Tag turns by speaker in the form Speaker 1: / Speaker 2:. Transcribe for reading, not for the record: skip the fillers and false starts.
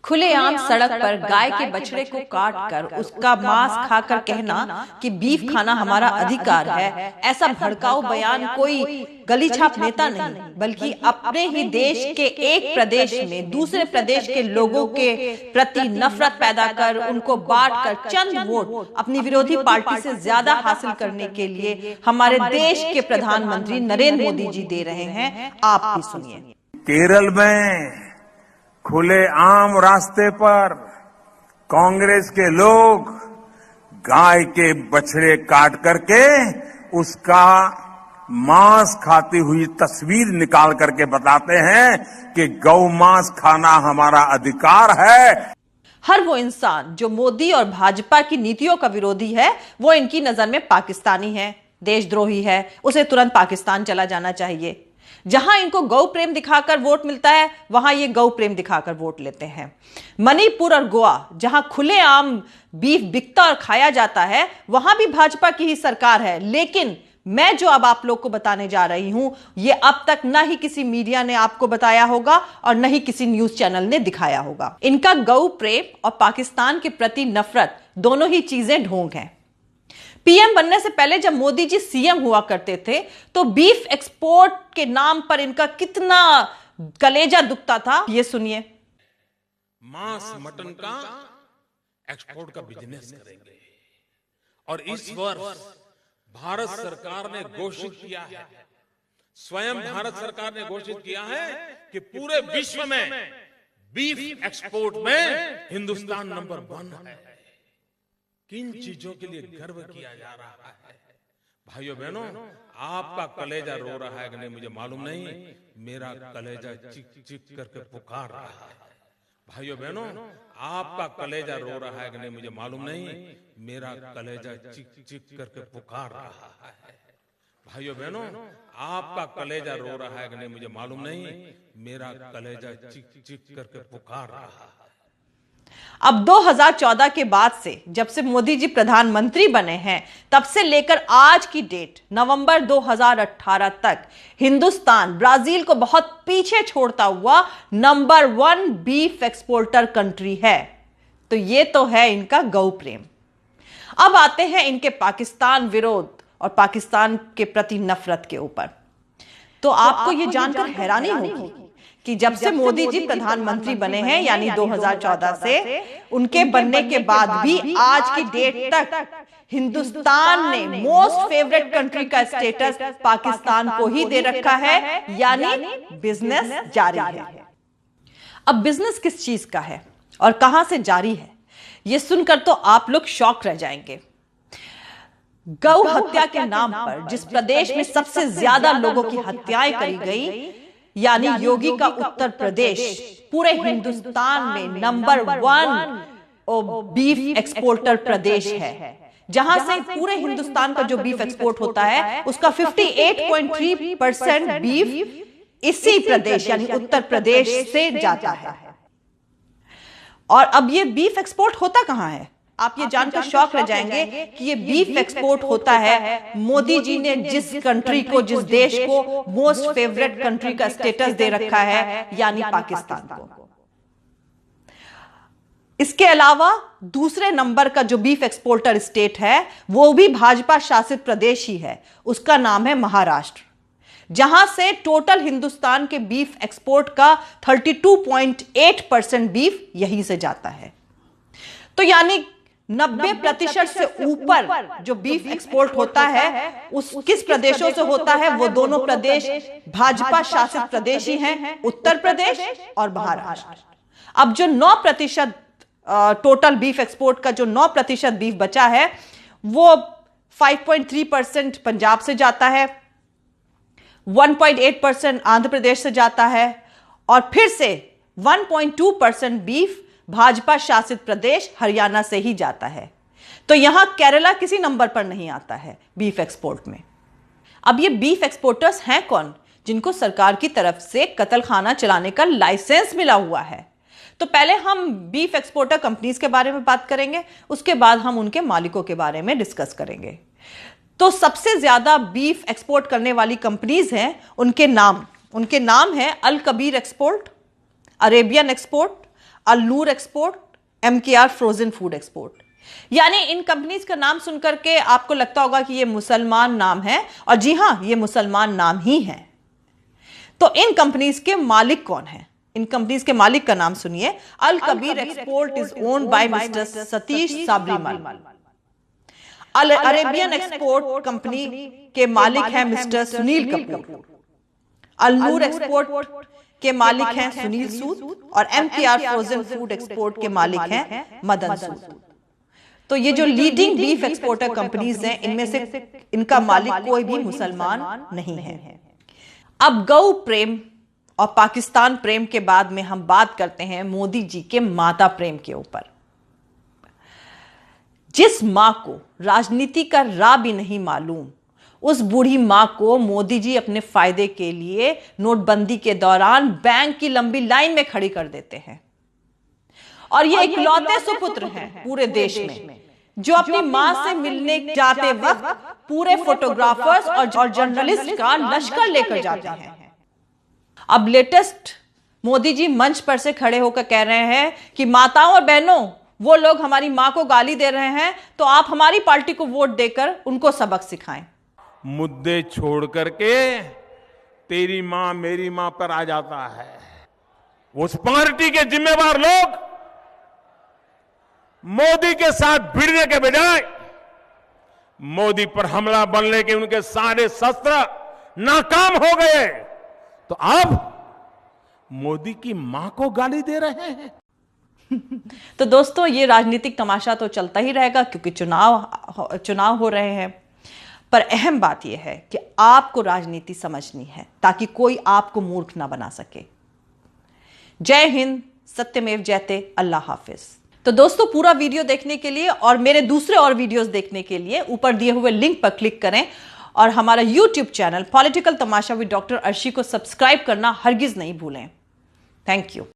Speaker 1: खुलेआम सड़क पर गाय के बछड़े को काट कर उसका मांस खाकर कहना कि बीफ खाना हमारा अधिकार है, ऐसा भड़काऊ बयान कोई गली छाप नेता नहीं बल्कि अपने ही देश के एक प्रदेश में दूसरे प्रदेश के लोगों के प्रति नफरत पैदा कर उनको बांट कर चंद वोट अपनी विरोधी पार्टी से ज्यादा हासिल करने के लिए हमारे देश के प्रधानमंत्री नरेंद्र मोदी जी दे रहे हैं। आप भी सुनिए।
Speaker 2: केरल में खुले आम रास्ते पर कांग्रेस के लोग गाय के बछड़े काट करके उसका मांस खाती हुई तस्वीर निकाल करके बताते हैं कि गौ मांस खाना हमारा अधिकार है।
Speaker 1: हर वो इंसान जो मोदी और भाजपा की नीतियों का विरोधी है वो इनकी नजर में पाकिस्तानी है, देशद्रोही है, उसे तुरंत पाकिस्तान चला जाना चाहिए। जहां इनको गौ प्रेम दिखाकर वोट मिलता है वहां ये गौ प्रेम दिखाकर वोट लेते हैं। मणिपुर और गोवा जहां खुलेआम बीफ बिकता और खाया जाता है वहां भी भाजपा की ही सरकार है, लेकिन मैं जो अब आप लोग को बताने जा रही हूं ये अब तक ना ही किसी मीडिया ने आपको बताया होगा और न ही किसी न्यूज चैनल ने दिखाया होगा। इनका गौ प्रेम और पाकिस्तान के प्रति नफरत दोनों ही चीजें ढोंग हैं। पीएम बनने से पहले जब मोदी जी सीएम हुआ करते थे तो बीफ एक्सपोर्ट के नाम पर इनका कितना कलेजा दुखता था, ये सुनिए।
Speaker 3: मांस मटन का एक्सपोर्ट का बिजनेस करेंगे और इस वर्ष भारत सरकार ने घोषित किया है, स्वयं भारत सरकार ने घोषित किया है कि पूरे विश्व में बीफ एक्सपोर्ट में हिंदुस्तान नंबर 1 है। किन चीजों के लिए गर्व किया जा रहा है? भाइयों बहनों, आपका कलेजा रो रहा है कि नहीं मुझे मालूम नहीं, मेरा कलेजा चिक चिक करके पुकार रहा है। भाइयों बहनों, आपका कलेजा रो रहा है कि नहीं मुझे मालूम नहीं, मेरा कलेजा चिक चिक करके पुकार रहा है। भाइयों बहनों, आपका कलेजा रो रहा है कि नहीं मुझे मालूम नहीं, मेरा कलेजा चिक चिक करके पुकार रहा है।
Speaker 1: अब 2014 के बाद से जब से मोदी जी प्रधानमंत्री बने हैं तब से लेकर आज की डेट नवंबर 2018 तक हिंदुस्तान ब्राजील को बहुत पीछे छोड़ता हुआ नंबर 1 बीफ एक्सपोर्टर कंट्री है। तो ये तो है इनका गौ प्रेम। अब आते हैं इनके पाकिस्तान विरोध और पाकिस्तान के प्रति नफरत के ऊपर। तो आपको ये जानकर हैरानी होगी कि जब से मोदी जी प्रधानमंत्री बने हैं यानी 2014 से उनके बनने के बाद भी आज की डेट तक हिंदुस्तान ने मोस्ट फेवरेट कंट्री का स्टेटस पाकिस्तान को ही दे रखा है, यानी बिजनेस जारी है। अब बिजनेस किस चीज का है और कहां से जारी है यह सुनकर तो आप लोग शॉक रह जाएंगे। गौ हत्या के नाम पर जिस प्रदेश में सबसे ज्यादा लोगों की हत्याएं करी गई यानी योगी का उत्तर प्रदेश पूरे हिंदुस्तान में नंबर 1 बीफ एक्सपोर्टर प्रदेश है, जहां से पूरे हिंदुस्तान का जो बीफ एक्सपोर्ट होता है उसका 58.3% बीफ इसी प्रदेश यानी उत्तर प्रदेश से जाता है। और अब ये बीफ एक्सपोर्ट होता कहां है? आप ये जानकर शॉक रह जाएंगे कि ये बीफ एक्सपोर्ट होता है मोदी जी ने जिस कंट्री को, जिस देश को मोस्ट फेवरेट कंट्री का स्टेटस दे रखा है यानी पाकिस्तान को। इसके अलावा दूसरे नंबर का जो बीफ एक्सपोर्टर स्टेट है वो भी भाजपा शासित प्रदेश ही है, उसका नाम है महाराष्ट्र, जहां से टोटल हिंदुस्तान के बीफ एक्सपोर्ट का 32.8% बीफ यहीं से जाता है। तो यानी 90% से ऊपर जो बीफ एक्सपोर्ट होता है उस किस प्रदेशों से होता है? वो दोनों प्रदेश भाजपा शासित प्रदेश ही हैं, उत्तर प्रदेश और महाराष्ट्र। अब जो 9% टोटल बीफ एक्सपोर्ट का जो 9% बीफ बचा है वो 5.3% पंजाब से जाता है, 1.8% आंध्र प्रदेश से जाता है और फिर से 1.2% बीफ भाजपा शासित प्रदेश हरियाणा से ही जाता है। तो यहां केरला किसी नंबर पर नहीं आता है बीफ एक्सपोर्ट में। अब ये बीफ एक्सपोर्टर्स हैं कौन? जिनको सरकार की तरफ से कत्लखाना चलाने का लाइसेंस मिला हुआ है। तो पहले हम बीफ एक्सपोर्टर कंपनीज के बारे में बात करेंगे, उसके बाद हम उनके मालिकों के बारे में डिस्कस करेंगे। तो सबसे ज्यादा बीफ एक्सपोर्ट करने वाली कंपनीज हैं, उनके नाम हैं Al Kabir export, Arabian export, Allur export, MKR frozen food export. यानी इन कंपनीज का नाम सुनकर के आपको लगता होगा कि ये मुसलमान नाम है, और जी हां, ये मुसलमान नाम ही है। तो इन कंपनीज के मालिक कौन हैं? इन कंपनीज के मालिक का नाम सुनिए। Al Kabir export is owned by mister Satish Sabrimal. Al Arabian export company के मालिक हैं मिस्टर सुनील कपूर। अल्लूर एक्सपोर्ट के मालिक हैं सुनील सूद, और MKR फ्रोजन फूड एक्सपोर्ट के मालिक हैं मदन सूद। तो ये जो लीडिंग बीफ एक्सपोर्टर कंपनीज हैं, इनमें से इनका मालिक कोई भी मुसलमान नहीं है। अब गौ प्रेम और पाकिस्तान प्रेम के बाद में हम बात करते हैं मोदी जी के माता प्रेम के ऊपर। जिस मां को राजनीति का राह भी नहीं मालूम, उस बूढ़ी मां को मोदी जी अपने फायदे के लिए नोटबंदी के दौरान बैंक की लंबी लाइन में खड़ी कर देते हैं। और ये इकलौते सुपुत्र हैं पूरे देश में जो अपनी मां से मिलने जाते वक्त पूरे फोटोग्राफर्स और जर्नलिस्ट का लश्कर लेकर जाते हैं। अब लेटेस्ट मोदी जी मंच पर से खड़े होकर कह रहे हैं कि माताओं और बहनों, वो लोग हमारी मां को गाली दे रहे हैं, तो आप हमारी पार्टी को वोट देकर उनको सबक सिखाएं।
Speaker 2: मुद्दे छोड़ करके तेरी मां मेरी मां पर आ जाता है। उस पार्टी के जिम्मेवार लोग मोदी के साथ भिड़ने के बजाय मोदी पर हमला बोलने के उनके सारे शस्त्र नाकाम हो गए, तो अब मोदी की मां को गाली दे रहे हैं।
Speaker 1: तो दोस्तों, ये राजनीतिक तमाशा तो चलता ही रहेगा क्योंकि चुनाव हो रहे हैं। पर अहम बात यह है कि आपको राजनीति समझनी है ताकि कोई आपको मूर्ख ना बना सके। जय हिंद, सत्यमेव जयते, अल्लाह हाफिज। तो दोस्तों, पूरा वीडियो देखने के लिए और मेरे दूसरे और वीडियोस देखने के लिए ऊपर दिए हुए लिंक पर क्लिक करें और हमारा YouTube channel political Tamasha with doctor Arshi को सब्सक्राइब करना हरगिज नहीं भूलें। Thank you.